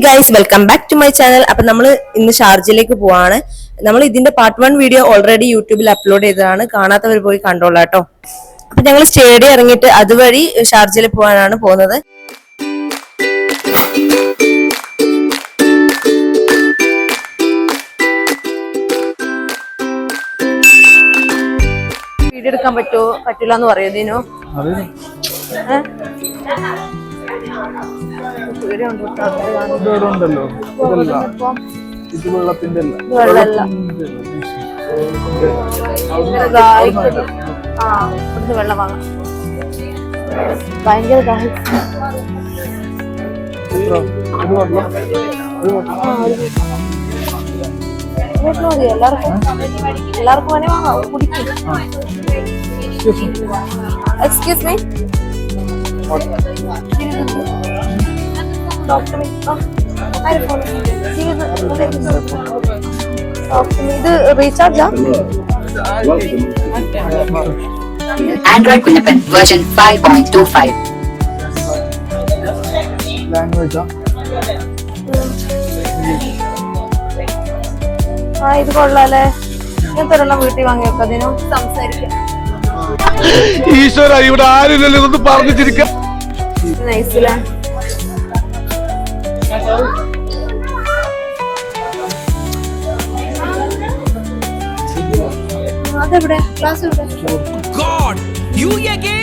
Guys, welcome back to my channel. അപ്പൊ നമ്മൾ ഇന്ന് ഷാർജയിലേക്ക് പോവാണ്. നമ്മൾ ഇതിന്റെ പാർട്ട് 1 വീഡിയോ ഓൾറെഡി യൂട്യൂബിൽ അപ്ലോഡ് ചെയ്തതാണ്. കാണാത്തവർ പോയി കണ്ടോളാം കേട്ടോ. അപ്പൊ ഞങ്ങൾ സ്റ്റേഡിയം ഇറങ്ങിയിട്ട് അതുവഴി ഷാർജയിൽ പോകാനാണ് പോകുന്നത്. വീഡിയോ എടുക്കാൻ പറ്റൂല എന്ന് പറയുന്നതിനോ വെള്ളം വാങ്ങാം. ഭയങ്കര എല്ലാവർക്കും വേണേ വാങ്ങാം. കുടിക്കും. എക്സ്ക്യൂസ് മീ, ഇത് റീചാർജാ? Android Kunapan version 5.25. ഇത് കൊള്ളാല്ലേ. ഇങ്ങനത്തെ ഒരെണ്ണം വീട്ടിൽ വാങ്ങി വെക്കാം. അതിനോ സംസാരിക്കാം. ഈശ്വര, ഇവിടെ ആരുമില്ലല്ലോ ഇതൊന്ന് പറഞ്ഞിരിക്കാം. നൈസിലാ. അതെവിടെ? ക്ലാസ് എവിടെ? God, you again?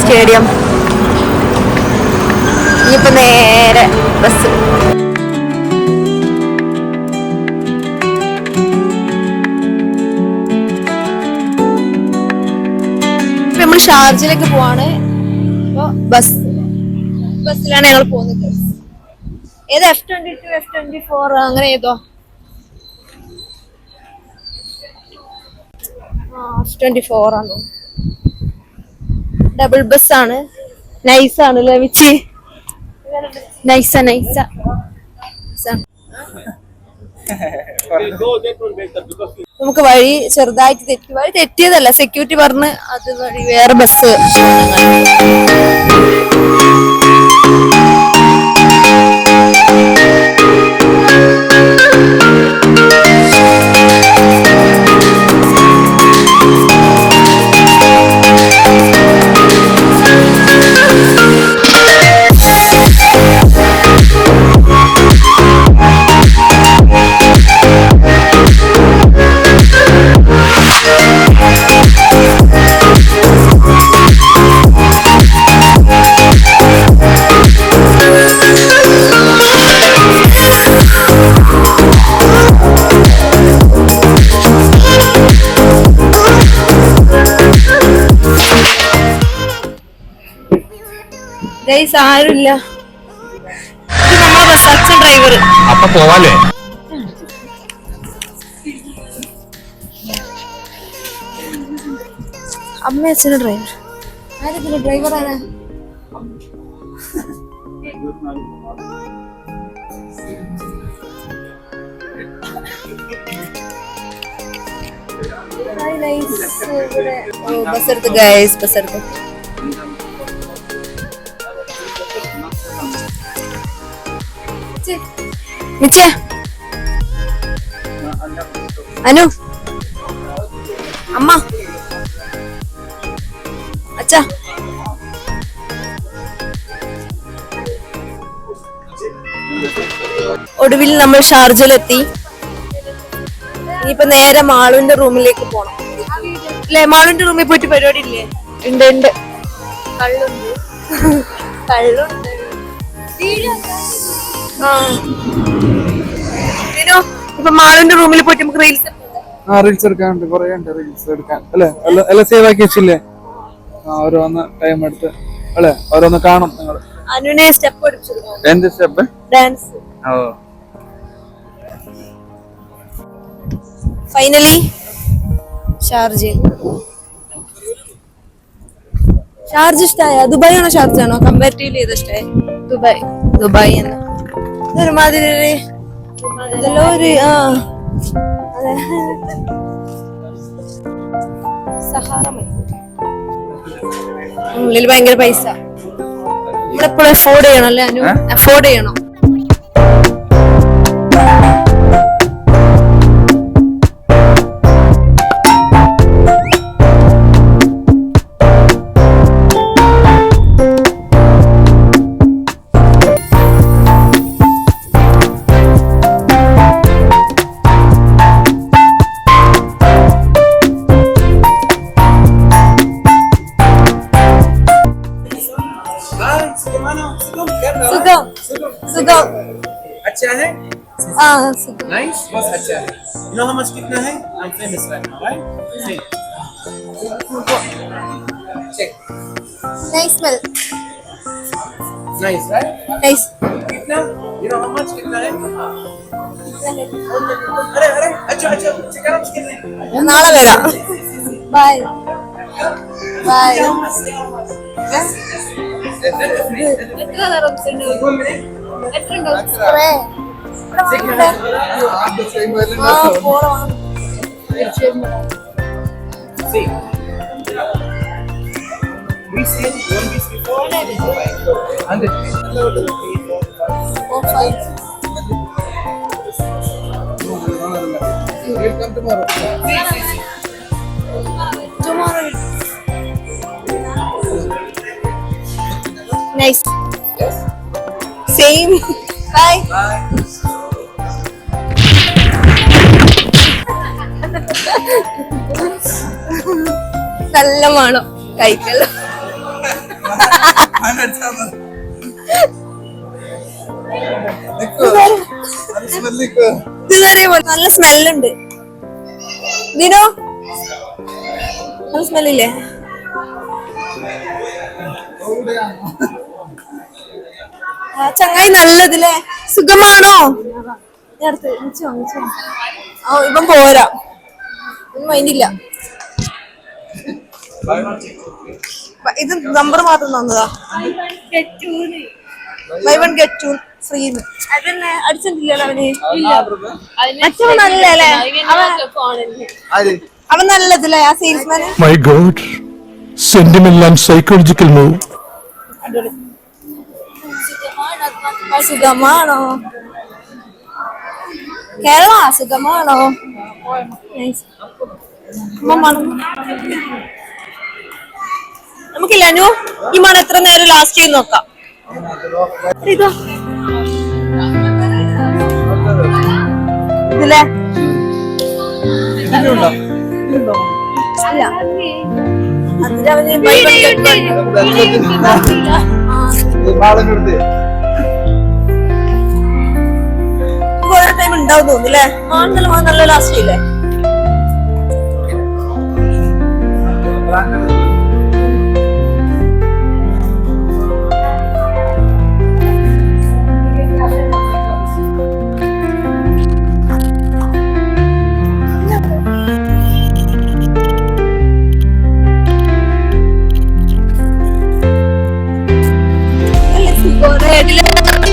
സ്റ്റേഡിയം ഇനിയിപ്പോ നേരെ ബസ്. നമ്മൾ ഷാർജയിലേക്ക് പോവാണ്. ഇപ്പൊ ബസ്സിലാണ് ഞങ്ങൾ പോകുന്നത്. ഏത് F22 F24 അങ്ങനെ ഏതോ F24 ആണോ? ഡബിൾ ബസ് ആണ്. നൈസാണ് ലഭിച്ച്. നൈസ നമുക്ക് വഴി ചെറുതായിട്ട് തെറ്റിയതല്ല. സെക്യൂരിറ്റി പറഞ്ഞ് അത് വഴി വേറെ ബസ്. ആരുമില്ല. നമ്മളെ ബസ് അച്ഛൻ ഡ്രൈവർ. അപ്പൊ പോവാലേ? അമ്മ അച്ഛന് ഡ്രൈവർ. ആരൊക്കെ ഡ്രൈവർ ആരാ? ബസ് എടുത്ത് ഗൈസ്, ബസ് എടുത്ത്. മിച്ചേ അനു അമ്മ അച്ഛാ ഒടുവിൽ നമ്മൾ ഷാർജയിലെത്തി. ഇനിയിപ്പോ നേരെ മാളുവിന്റെ റൂമിലേക്ക് പോണം അല്ലേ? മാളുവിന്റെ റൂമിൽ പോയിട്ട് പരിപാടി ഇല്ലേ? ഉണ്ട് ഉണ്ട്. കള്ളുണ്ട് കള്ളുണ്ട്. ഇപ്പൊ മാളുവിന്റെ റൂമിൽ പോയിട്ട് നമുക്ക് റീൽസ് എടുക്കാനുണ്ട്, കുറെ ഉണ്ട് റീൽസ് എടുക്കാൻ അല്ലെ? എല്ലാം സേവ് ആക്കി വെച്ചില്ലേ? ഓരോന്ന് ടൈം എടുത്ത് അല്ലെ ഓരോന്ന് കാണും നിങ്ങൾ. അനുവിനെ സ്റ്റെപ്പ് പഠിപ്പിച്ചെടുക്കാം. എന്ത് സ്റ്റെപ്പ്? ഡാൻസ്. ഓ ഫൈനലി ഷാർജയിൽ. ഷാർജ ഇഷ്ടായ? ദുബായ് ആണോ ഷാർജ ആണോ? കമ്പാരിറ്റീവ്ലി ഏതാ ഇഷ്ടായ? ദുബായ്. ദുബായ് എന്ന് ഇതൊരുമാതിരി ഇതെല്ലോ ഒരു അതെ സഹാറ ഉള്ളിൽ ഭയങ്കര പൈസ. നമ്മളെപ്പോഴും അഫോർഡ് ചെയ്യണം അല്ലേ അനു? അഫോർഡ് ചെയ്യണം. सुगम सुगम अच्छा है हाँ सुगम नाइस बहुत अच्छा है you know how much कितना है I'm famous right now right see check nice smell nice right nice कितना you know how much कितना है अरे अरे अच्छा अच्छा check करो कितना है नाला बेरा bye bye See, we said 1 week before and tomorrow nice same bye നല്ല മണം കഴിക്കല്ലോ. ഇതുവരെ നല്ല സ്മെല്ലുണ്ട്. ദിനോ നല്ല സ്മെല്ലില്ലേ? ചങ്ങായി നല്ലതില്ലേ? സുഖമാണോ? ഇപ്പം പോരാ, മൈൻഡില്ല. ഇത് നമ്പർ മാത്രം തന്നതാ. Buy one get two free. അതന്നെ അടിച്ചിട്ടില്ലല്ലോ അവന്. മറ്റവൻ നല്ലല്ലേ? അവൻ നല്ലതല്ലേ ആ salesman? My God, sentimental and psychological move. സുഖമാണോ കേരള? സുഖമാണോ? നമുക്കില്ല അനു ഈ മണം എത്ര നേരം ലാസ്റ്റ് ചെയ്ത് നോക്കാം. ഇതോ ഇതില്ലേ? അല്ല അതിലവന് കുറെ ടൈം ഉണ്ടാവും തോന്നില്ലേ? നല്ല ലാസ്റ്റ് ചെയ്യില്ലേ?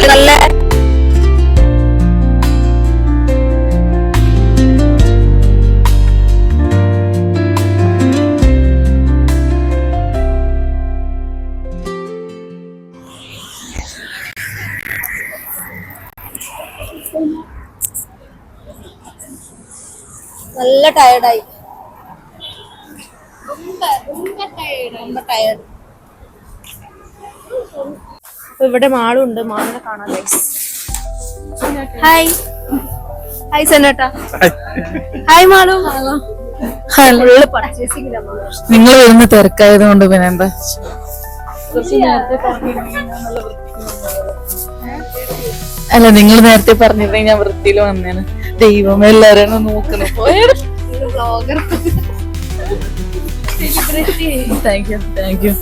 നല്ല നല്ല ടയർഡായി, ரொம்ப ടയർഡ്. അപ്പൊ ഇവിടെ മാളുണ്ട്, മാളിനെ കാണാം. ഹായ് ഹായ് സെന്നേട്ടാ. ഹായ് മാളു. ഫുള്ള് പർച്ചേസിംഗിലാ മാളു. നിങ്ങൾ വരുന്ന തിരക്കായത് കൊണ്ട് പിന്നെ എന്താ അല്ല, നിങ്ങൾ നേരത്തെ പറഞ്ഞിരുന്നെങ്കിൽ ഞാൻ വൃത്തിയിൽ വന്നേന്. ദൈവം എല്ലാരും നോക്കുന്നു. Thank you thank you.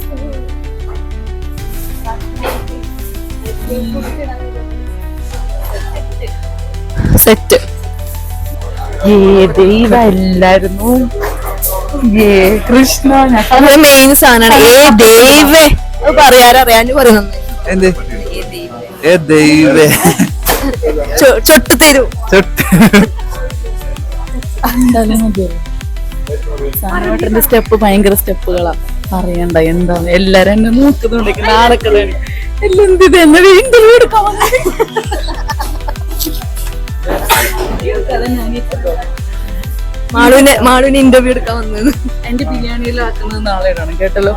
Set. ദൈവ എല്ലായിരുന്നു. കൃഷ്ണ മെയിൻ സാധനമാണ്. പറയാനറിയാണ്ട് പറയുന്നത് ചൊട്ട് തരൂ. സാനോട്ടന്റെ സ്റ്റെപ്പ് ഭയങ്കര സ്റ്റെപ്പുകളാ, പറയണ്ട. എന്താണ് എല്ലാരും എന്നെ നോക്കുന്നുണ്ടെങ്കിൽ നാളെക്കളയാണ് എല്ലാം. എന്ത് എന്നെ ഇന്റർവ്യൂ എടുക്കാൻ മാളുവിന് ഇന്റർവ്യൂ എടുക്കാൻ വന്നത്. എന്റെ ബിരിയാണിയിലാക്കുന്നത് നാളെയാണ് കേട്ടല്ലോ.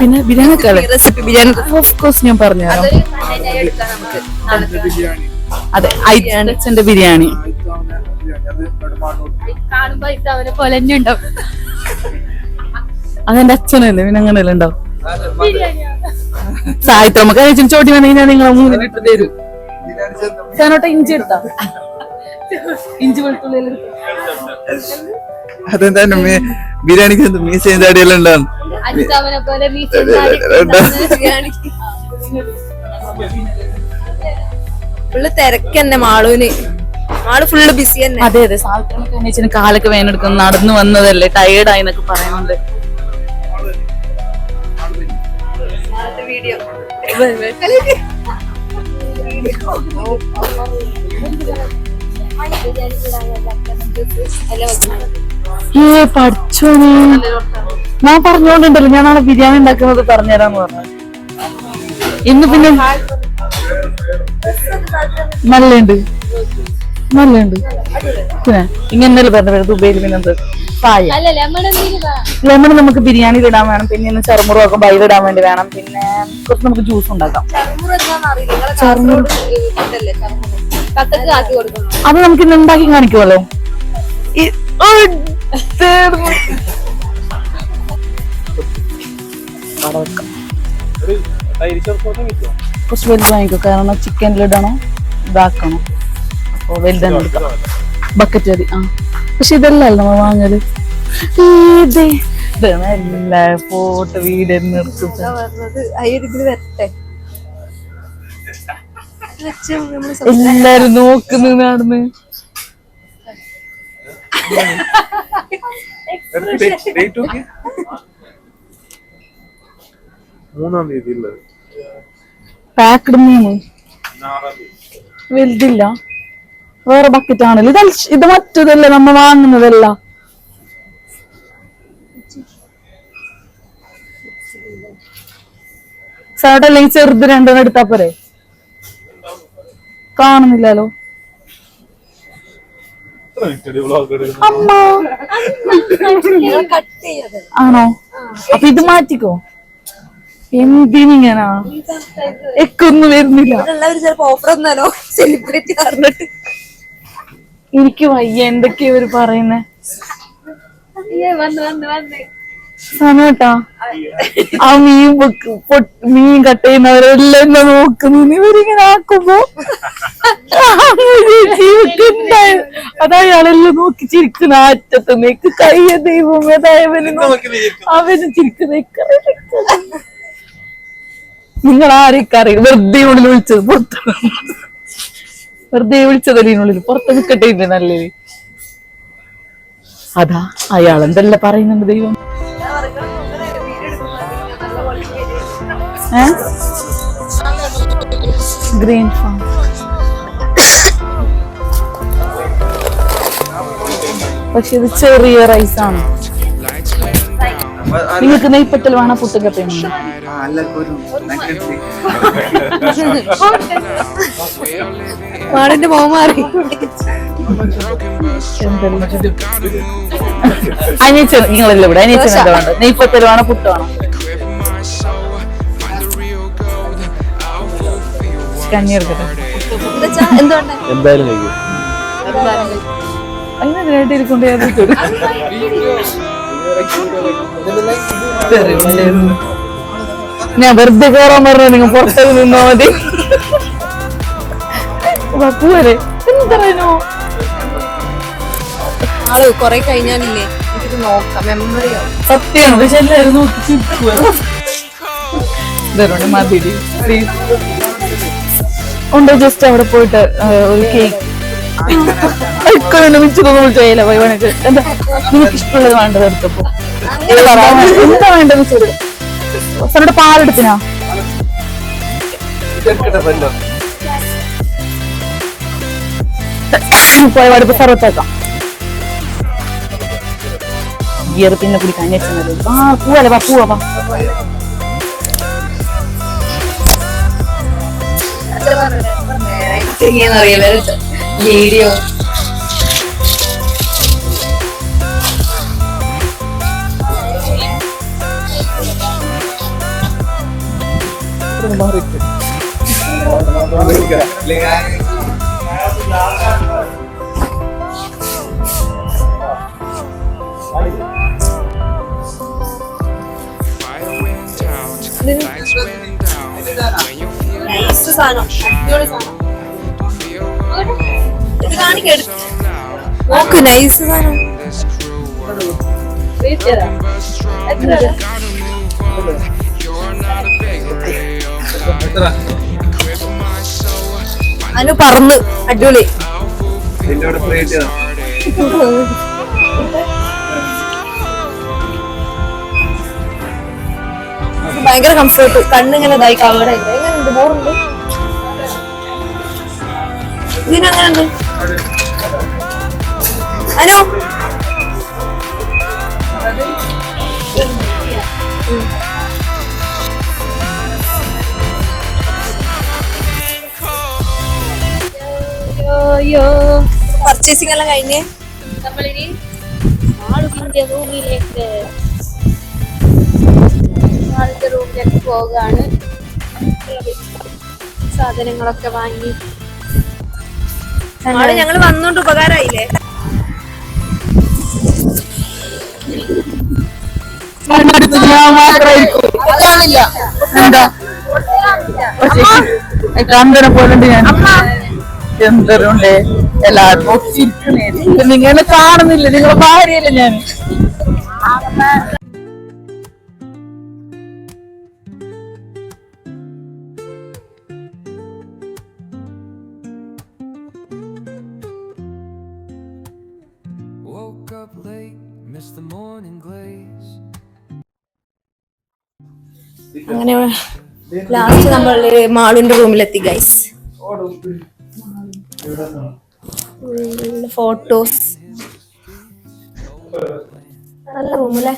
പിന്നെ ബിരിയാണി റെസിപ്പി ബിരിയാണി ഓഫ്കോഴ്സ് ഞാൻ പറഞ്ഞുതരാം. അതെ, അച്ഛന്റെ ബിരിയാണി അതെന്റെ അച്ഛനല്ലേ, പിന്നെ അങ്ങനെയല്ല ഉണ്ടാവും. സാഹിത്യമൊക്കെ കഴിച്ചു ചോട്ടി വന്നെങ്കിൽ ഞാൻ നിങ്ങളെ 3 ലിറ്റർ തരും. സാനോട്ടെ ഇഞ്ചി എടുത്താ, ഇഞ്ചി വെളുത്തുള്ളി അതെന്താ ബിരിയാണിക്ക് മീശ അടിയെല്ലാം ഉണ്ടാവും. ഫുള്ള് തിരക്ക് തന്നെ മാളൂന്. മാള് ഫുള്ള് ബിസി തന്നെ. അതെ അതെ, സാഹിത്യമൊക്കെ എണീച്ചിന് കാലൊക്കെ വേനെടുക്കുന്നു, നടന്നു വന്നതല്ലേ, ടയേർഡായി എന്നൊക്കെ പറയുന്നുണ്ട്. വീഡിയോ പഠിച്ചോനെ, ഞാൻ പറഞ്ഞോണ്ടുണ്ടല്ലോ ഞാൻ നാളെ ബിരിയാണി ഉണ്ടാക്കുന്നത് പറഞ്ഞുതരാന്ന് പറഞ്ഞു. ഇന്ന് പിന്നെ നല്ലുണ്ട് നല്ലുണ്ട്. പിന്നെ ഇങ്ങനെ പറഞ്ഞ ദുബൈയിൽ പിന്നെന്ത് പായ ലെമൺ നമുക്ക് ബിരിയാണിയിൽ ഇടാൻ വേണം. പിന്നെ ഇന്ന് ചെറുമുറൊക്കെ ബൈലിടാൻ വേണ്ടി വേണം. പിന്നെ കുറച്ച് നമുക്ക് ജ്യൂസ് ഉണ്ടാക്കാം. അത് നമുക്ക് ഇന്ന് ഉണ്ടാക്കി കാണിക്കുമല്ലോ. കുറച്ച് വലുത് വാങ്ങിക്കോ, കാരണം ചിക്കനിലിടണോ ഇതാക്കണോ. അപ്പൊ വലുതാണ് എടുക്കാം. ബക്കറ്റ് മതി. ആ പക്ഷെ ഇതല്ലല്ലോ നമ്മൾ വാങ്ങല്. ഇതല്ല ഫോട്ടോ വീഡിയോ വരട്ടെ. എല്ലാരും നോക്കുന്നു നടന്ന്. പാക്കഡ് 3 വലുതില്ല. വേറെ ബക്കറ്റ് ആണല്ലോ ഇത്. ഇത് മറ്റതല്ല നമ്മ വാങ്ങുന്നതല്ല. സാട്ട് അല്ലെങ്കിൽ ചെറുത് 2 എടുത്താ പോരെ. കാണുന്നില്ലല്ലോ. അമ്മ ആണോ? അപ്പൊ ഇത് മാറ്റിക്കോ. എന്തിനിങ്ങനാ എക്കൊന്നും വരുന്നില്ല. ചിലപ്പോ ഓഫർ ഒന്നാലോ സെലിബ്രിറ്റി പറഞ്ഞിട്ട് എനിക്ക് വയ്യ. എന്തൊക്കെയാ ഇവര് പറയുന്നേ. സനോട്ടാ ആ മീൻ കട്ട് ചെയ്യുന്നവരെല്ലാം എന്നെ നോക്കുന്നു. ഇവരിങ്ങനെ ആക്കുമ്പോ അതയാളെല്ലാം നോക്കി ചിരിക്കുന്ന അറ്റത്ത് നിക്ക് കയ്യ ദൈവം അവന് ചിരിക്കുന്ന. നിങ്ങൾ ആരൊക്കെ അറിയും? വെറുതെ ഉള്ളിൽ വിളിച്ചത് പുറത്ത്, വെറുതെ വിളിച്ചതല്ലേ ഇതിനുള്ളിൽ. പുറത്ത് നിൽക്കട്ടെ ഇല്ല നല്ലത്. അതാ അയാൾ എന്തെല്ലാം പറയുന്നുണ്ട് ദൈവം. ഗ്രീൻ ഫാം പക്ഷെ ഇത് ചെറിയ റൈസാണ്. നിങ്ങൾക്ക് നെയ്പ്പത്തിൽ വേണം പുട്ടും കപ്പയും വേണം. മാടിന്റെ മോൻ മാറി. അനിയച്ചൻ നിങ്ങളല്ലേ ഇവിടെ അനിയച്ചൻ എന്താ വേണ്ടത്? നെയ്പ്പത്തിൽ വേണം പുട്ട് വേണം. കഞ്ഞി എടുക്കട്ടെ. എന്തായാലും കഴിക്കും. അതിനതിനായിട്ട് ഇരിക്കൊണ്ട് ഞാൻ വെറുതെ കയറാൻ പറഞ്ഞു. നിങ്ങൾ പുറത്തേക്ക് നിന്നോ മതി. പോരെ എന്ത് പറയുന്നു? ആള് കൊറേ കഴിഞ്ഞാലില്ലേ എനിക്കിത് നോക്കാം, മെമ്മറിയോ. സത്യമാണ്. പക്ഷെ എല്ലാവരും നോക്കി മതി പ്ലീസ് ഉണ്ടോ? ജസ്റ്റ് അവിടെ പോയിട്ട് ഒരു കേക്ക് മിച്ചതൊന്നും വിളിച്ചോയില്ല. വൈവണക്ക് എന്താ നിങ്ങൾക്ക് ഇഷ്ടമുള്ളത് വേണ്ടത് എടുത്തപ്പോ എന്താ വേണ്ടത് വെച്ചത്? അവസാനോട് പാലെടുത്തിനാ പോയ പാടിപ്പോ സർവത്തേക്കാം. ഗിയർ പിന്നെ കുടിക്കാൻ അന്വേഷിച്ചത്. ആ പോവല്ലേ, വാ പോവാ. വീഡിയോ നോക്ക്, നൈസ് സാധനം. അനു പറന്ന് അടിപൊളി. ഭയങ്കര കംഫർട്ട്. കണ്ണിങ്ങനെ ഇതായി കവർ ആയിട്ട് എങ്ങനെയുണ്ട്? ബോറുണ്ട് ഇതിനെങ്ങനെയുണ്ട് അനു? പർച്ചേസിംഗ് എല്ലാം കഴിഞ്ഞ് നമ്മളിനി ആളുകളുടെ റൂമിലേക്ക് പോകാണ്. സാധനങ്ങളൊക്കെ വാങ്ങി ഞങ്ങള് വന്നോണ്ട് ഉപകാരമായില്ലേ? കണ്ടനെ പോലുണ്ട് ഞാൻ. എന്തരുണ്ടേ എല്ലാരും നോക്കിയിരിക്കണേ. നിങ്ങളെ കാണുന്നില്ല, നിങ്ങളെ ഭാര്യയല്ലേ ഞാൻ. Woke up late, missed the morning glaze. അങ്ങനെ ലാസ്റ്റ് നമ്മൾ മാളുന്റെ റൂമിലെത്തി ഗൈസ്. ഫോട്ടോസ്, നല്ല റൂമല്ലേ.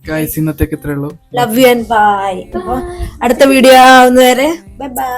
ഗൈസ് ഇന്നത്തേക്ക് ഇത്രേ ഉള്ളൂ. Love you and bye. അപ്പൊ അടുത്ത വീഡിയോ ആവുന്നവരെ ബൈ ബൈ.